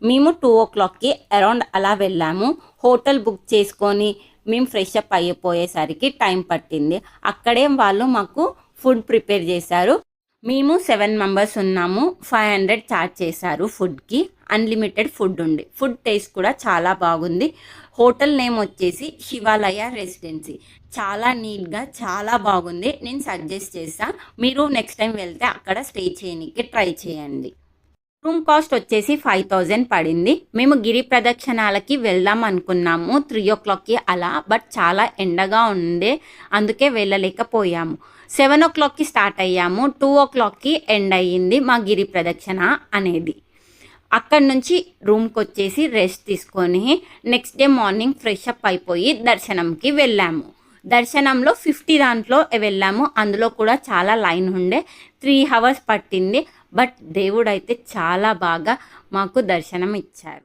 మేము 2 o'clockకి అరౌండ్ అలా వెళ్ళాము. హోటల్ బుక్ చేసుకొని మేము ఫ్రెష్ అప్ అయిపోయేసరికి టైం పట్టింది. అక్కడే వాళ్ళు మాకు ఫుడ్ ప్రిపేర్ చేశారు. మేము 7 మెంబర్స్ ఉన్నాము. 500 ఛార్జ్ చేశారు ఫుడ్కి. అన్లిమిటెడ్ ఫుడ్ ఉంది. ఫుడ్ టేస్ట్ కూడా చాలా బాగుంది. హోటల్ నేమ్ వచ్చేసి శివాలయ రెసిడెన్సీ. చాలా నీట్గా చాలా బాగుంది. నేను సజెస్ట్ చేస్తాను, మీరు నెక్స్ట్ టైం వెళ్తే అక్కడ స్టే చేయడానికి ట్రై చేయండి. రూమ్ కాస్ట్ వచ్చేసి 5000 పడింది. మేము గిరి ప్రదక్షిణాలకి వెళ్దాం అనుకున్నాము 3 o'clockకి అలా, బట్ చాలా ఎండగా ఉండే, అందుకే వెళ్ళలేకపోయాము. 7 o'clockకి స్టార్ట్ అయ్యాము. 2 o'clockకి ఎండ్ అయ్యింది మా గిరి ప్రదక్షిణ అనేది. అక్కడి నుంచి రూమ్కి వచ్చేసి రెస్ట్ తీసుకొని next day morning fresh up అయిపోయి దర్శనంకి వెళ్ళాము. దర్శనంలో 50 దాంట్లో వెళ్ళాము. అందులో కూడా చాలా లైన్ ఉండే. 3 hours పట్టింది. బట్ దేవుడైతే చాలా బాగా మాకు దర్శనం ఇచ్చారు.